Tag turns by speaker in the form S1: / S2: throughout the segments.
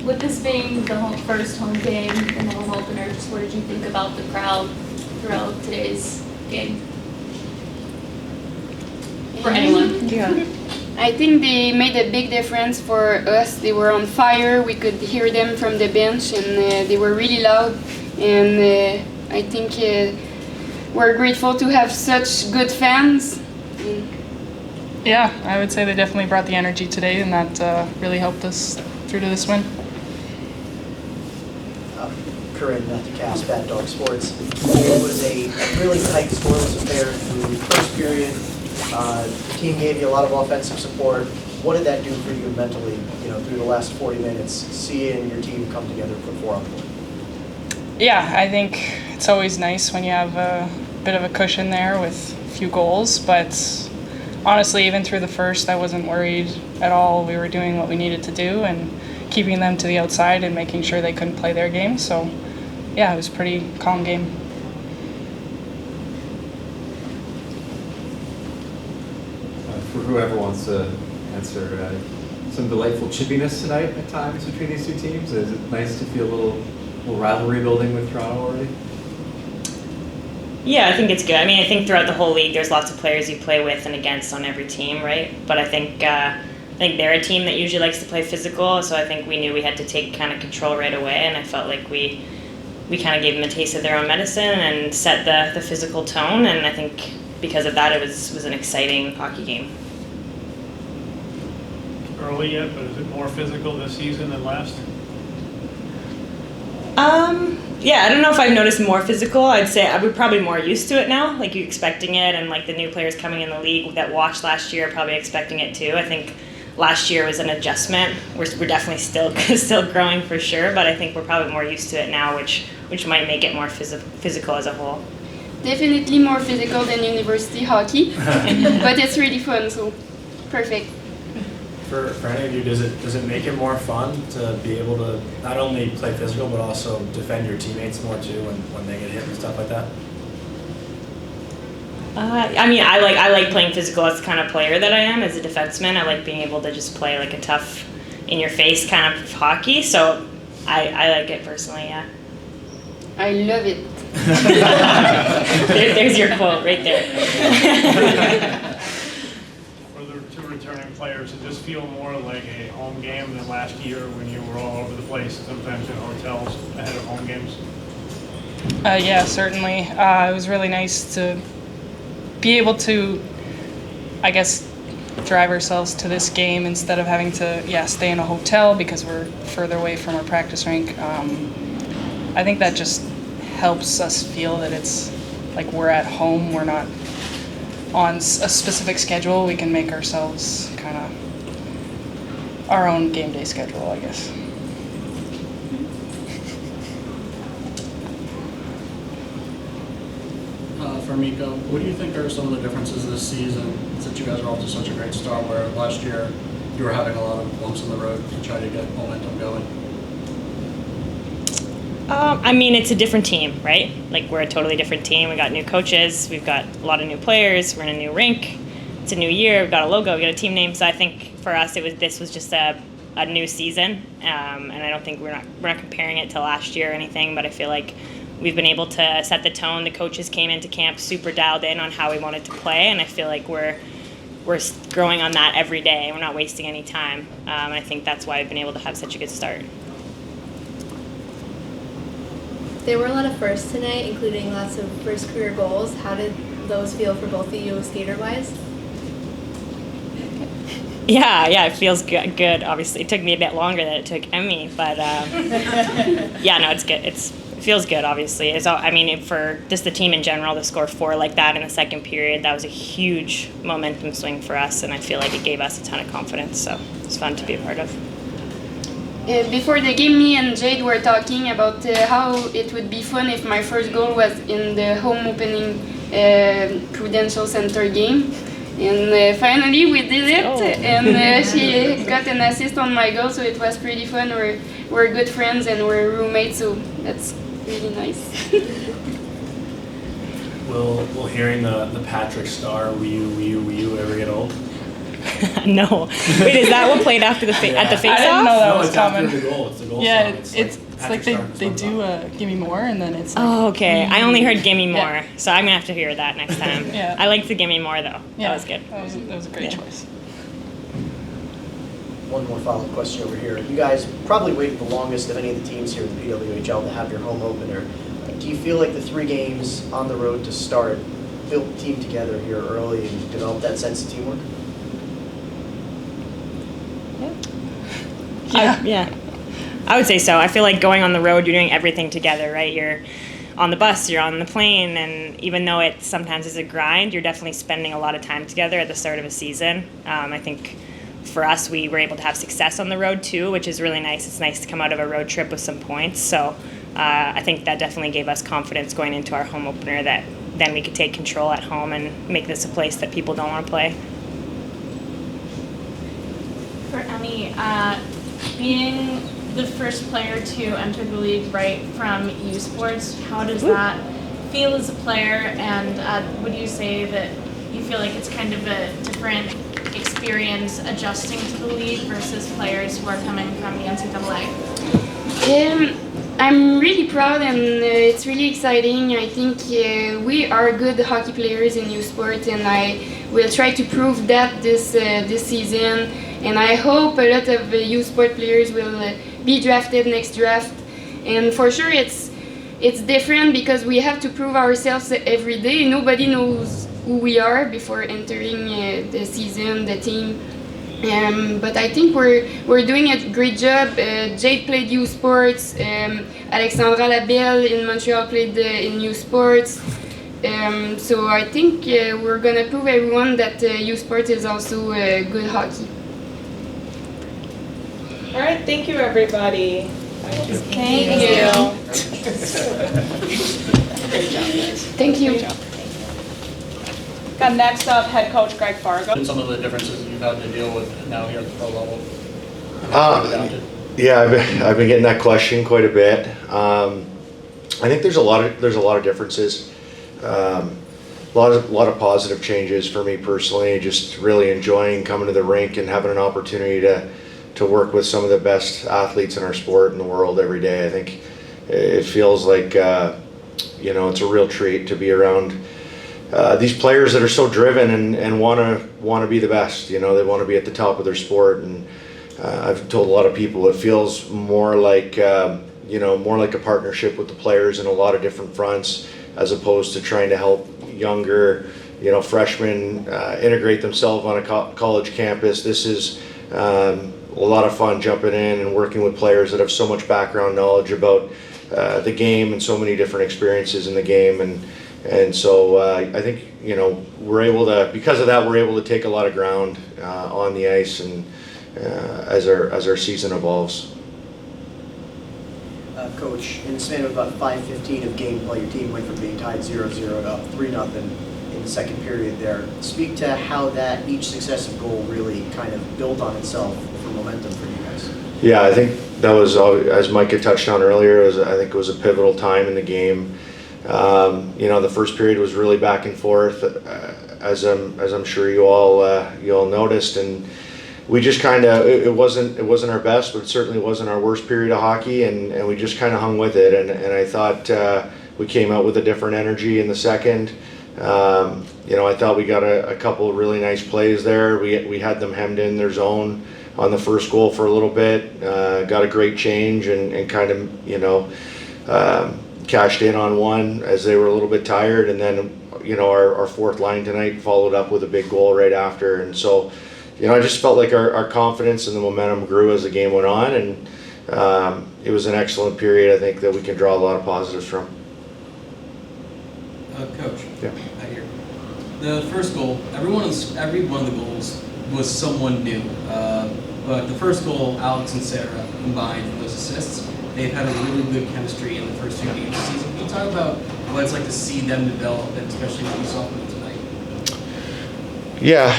S1: With this being the first home game in the home opener, just what did you think about the crowd throughout today's game? For anyone.
S2: Yeah. I think they made a big difference for us. They were on fire. We could hear them from the bench, and they were really loud. And I think we're grateful to have such good fans.
S3: Yeah, I would say they definitely brought the energy today, and that really helped us through to this win.
S4: Corinne, Matthew Cass, Bad Dog Sports. It was a really tight, scoreless affair through the first period. The team gave you a lot of offensive support. What did that do for you mentally, through the last 40 minutes, seeing your team come together and put 4 on the board?
S3: Yeah, I think it's always nice when you have a bit of a cushion there with a few goals, but honestly, even through the first, I wasn't worried at all. We were doing what we needed to do and keeping them to the outside and making sure they couldn't play their game. So, yeah, it was a pretty calm game.
S5: For whoever wants to answer, some delightful chippiness tonight at times between these two teams. Is it nice to feel a little rivalry building with Toronto already?
S6: Yeah, I think it's good. I mean, I think throughout the whole league, there's lots of players you play with and against on every team, right? But I think they're a team that usually likes to play physical, so I think we knew we had to take kind of control right away, and I felt like we kind of gave them a taste of their own medicine and set the physical tone, and I think because of that, it was an exciting hockey game.
S7: Early yet, but is it more physical this season than last?
S6: Yeah, I don't know if I've noticed more physical. I'd say we're probably more used to it now, like you expecting it, and like the new players coming in the league that watched last year are probably expecting it too. I think last year was an adjustment. We're definitely still growing for sure, but I think we're probably more used to it now, which might make it more physical as a whole.
S2: Definitely more physical than university hockey, but it's really fun, so perfect.
S8: For any of you, does it make it more fun to be able to not only play physical but also defend your teammates more too when they get hit and stuff like that?
S6: I mean, I like playing physical. That's the kind of player that I am as a defenseman. I like being able to just play like a tough, in-your-face kind of hockey. So I like it personally. Yeah.
S2: I love it.
S6: There's your quote right there.
S7: For the two returning players, does this feel more like a home game than last year when you were all over the place, sometimes in hotels ahead of home games?
S3: Yeah, certainly. It was really nice to be able to, I guess, drive ourselves to this game instead of having to, stay in a hotel because we're further away from our practice rink. I think that just helps us feel that it's like we're at home. We're not on a specific schedule. We can make ourselves kind of our own game day schedule, I guess.
S9: For Miko, what do you think are some of the differences this season since you guys are off to such a great start where last year you were having a lot of bumps in the road to try to get momentum going?
S6: I mean, it's a different team, right? Like, we're a totally different team. We got new coaches. We've got a lot of new players. We're in a new rink. It's a new year. We've got a logo. We've got a team name. So I think for us, this was just a new season. And I don't think we're not comparing it to last year or anything, but I feel like we've been able to set the tone. The coaches came into camp super dialed in on how we wanted to play, and I feel like we're growing on that every day. We're not wasting any time. I think that's why we've been able to have such a good start.
S10: There were a lot of firsts tonight, including lots of first career goals. How did those feel for both of you skater-wise?
S6: Yeah, it feels good. Obviously, it took me a bit longer than it took Emmy, but yeah, no, it's good. It feels good. Obviously, for just the team in general to score 4 like that in the second period, that was a huge momentum swing for us, and I feel like it gave us a ton of confidence. So it's fun to be a part of.
S2: Before the game, me and Jade were talking about how it would be fun if my first goal was in the home opening Prudential Center game. And finally we did it, and she got an assist on my goal, so it was pretty fun. We're good friends and we're roommates, so that's really nice.
S8: Will hearing the Patrick Star "Wee You, Wee You, Wee You" ever get old?
S6: No. Wait, is that what played after the at the
S3: I
S6: face-off?
S3: didn't know that
S8: No,
S3: was
S8: it's after
S3: coming.
S8: the goal. It's the goal
S3: Yeah,
S8: song.
S3: it's like they
S8: after
S3: do Gimme More, and then it's like,
S6: Oh, okay. I only heard "Gimme More,"
S3: Yeah.
S6: so I'm gonna have to hear that next time.
S3: Yeah.
S6: I liked the "Gimme More" though.
S3: yeah,
S6: That was good.
S3: That was a great
S6: Yeah.
S3: choice.
S4: One more follow-up question over here. You guys probably waited the longest of any of the teams here in the PWHL to have your home opener. Do you feel like the 3 games on the road to start built the team together here early and developed that sense of teamwork?
S6: Yeah. I would say so. I feel like going on the road, you're doing everything together, right? You're on the bus, you're on the plane, and even though it sometimes is a grind, you're definitely spending a lot of time together at the start of a season. I think for us, we were able to have success on the road too, which is really nice. It's nice to come out of a road trip with some points. So I think that definitely gave us confidence going into our home opener that then we could take control at home and make this a place that people don't want to play.
S11: For Emmy, being the first player to enter the league right from U Sports, how does that feel as a player? And would you say that you feel like it's kind of a different experience adjusting to the league versus players who are coming from the NCAA?
S2: I'm really proud and it's really exciting. I think we are good hockey players in U Sport, and I will try to prove that this season. And I hope a lot of U Sport players will be drafted next draft. And for sure, it's different because we have to prove ourselves every day. Nobody knows who we are before entering the season, the team. But I think we're doing a great job. Jade played U Sports. Alexandra Labelle in Montreal played in U Sports. So I think we're gonna prove everyone that U Sports is also good hockey.
S12: All right, thank you, everybody.
S11: Thank you.
S2: Thank you.
S12: Got next up, head coach Greg Fargo.
S9: And some of the differences you've had to deal with now here at the pro level?
S13: Yeah, I've been getting that question quite a bit. I think there's a lot of differences. A lot of positive changes for me personally. Just really enjoying coming to the rink and having an opportunity to work with some of the best athletes in our sport in the world every day. I think it feels like it's a real treat to be around these players that are so driven and want to be the best. They want to be at the top of their sport. And I've told a lot of people it feels more like a partnership with the players in a lot of different fronts, as opposed to trying to help younger freshmen integrate themselves on a college campus. This is a lot of fun jumping in and working with players that have so much background knowledge about the game and so many different experiences in the game. And so I think we're able to, because of that, we're able to take a lot of ground on the ice and as our season evolves.
S4: Coach, in the span of about 5:15 of gameplay, your team went from being tied 0-0 to up 3-0 in the second period there. Speak to how that each successive goal really kind of built on itself for momentum for you guys.
S13: Yeah, I think that was, as Mike had touched on earlier, I think it was a pivotal time in the game. The first period was really back and forth, as I'm sure you all noticed, and we just kind of, it wasn't our best, but it certainly wasn't our worst period of hockey, and we just kind of hung with it, and I thought we came out with a different energy in the second. I thought we got a couple of really nice plays there. We had them hemmed in their zone on the first goal for a little bit, got a great change and kind of cashed in on one as they were a little bit tired, and then our fourth line tonight followed up with a big goal right after. And so I just felt like our confidence and the momentum grew as the game went on, and it was an excellent period, I think, that we can draw a lot of positives from.
S14: Coach,
S13: yeah.
S14: Right here. The first goal, every one of the goals was someone new. But the first goal, Alex and Sarah combined for those assists. They've had a really good chemistry in the first 2 games of the season. Can you talk about what it's like to see them develop, and especially what you saw from them tonight?
S13: Yeah,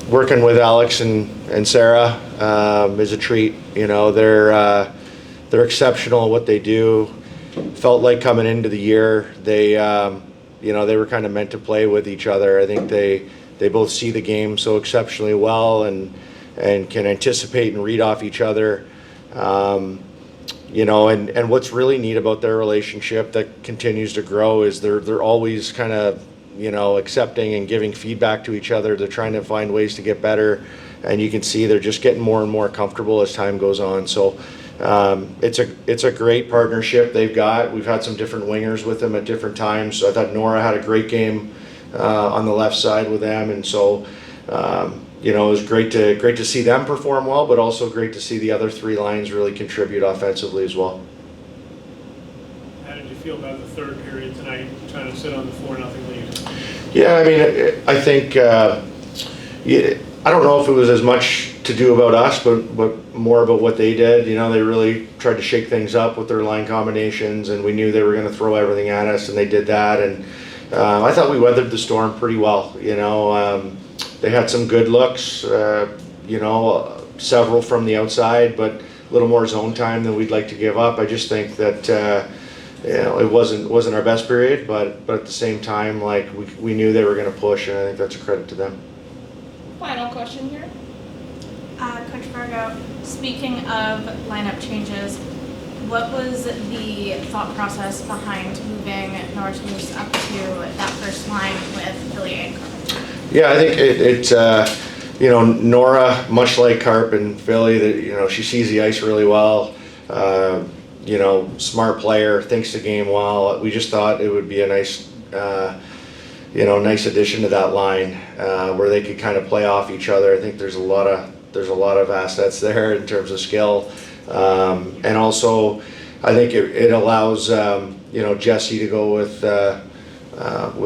S13: working with Alex and Sarah is a treat. They're exceptional at what they do. Felt like coming into the year, they were kind of meant to play with each other. I think they they both see the game so exceptionally well and can anticipate and read off each other. You know, and what's really neat about their relationship that continues to grow is they're always kind of, you know, accepting and giving feedback to each other. They're trying to find ways to get better, and you can see they're just getting more and more comfortable as time goes on. So it's a great partnership they've got. We've had some different wingers with them at different times. So I thought Nora had a great game on the left side with them, and so you know, it was great to see them perform well, but also great to see the other three lines really contribute offensively as well.
S7: How did you feel about the third period tonight, trying to sit on the 4-0 lead?
S13: Yeah, I mean, I think yeah, I don't know if it was as much to do about us, but more about what they did. You know, they really tried to shake things up with their line combinations, and we knew they were going to throw everything at us, and they did that. And I thought we weathered the storm pretty well. You know, they had some good looks. You know, several from the outside, but a little more zone time than we'd like to give up. I just think that you know, it wasn't our best period, but at the same time, like we knew they were going to push, and I think that's a credit to them.
S11: Final question here. Coach Fargo, speaking of lineup changes, what was the thought process behind moving Norris Moose up to that first line with Billy and Carp?
S13: Yeah, I think it's you know, Nora, much like Carp and Philly, that, you know, she sees the ice really well. You know, smart player, thinks the game well. We just thought it would be a nice, you know, nice addition to that line where they could kind of play off each other. I think there's a lot of assets there in terms of skill, and also I think it allows you know, Jesse to go with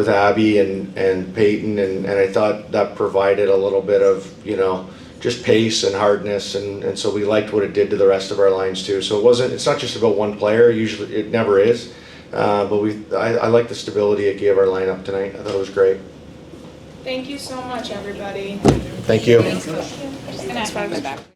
S13: Abby and Peyton, and I thought that provided a little bit of, you know, just pace and hardness, and so we liked what it did to the rest of our lines too. So it's not just about one player. Usually it never is, but I like the stability it gave our lineup tonight. I thought it was great.
S12: Thank you so much, everybody.
S13: Thank you.
S11: Thanks, Coach. I'm just gonna ask Fargo back.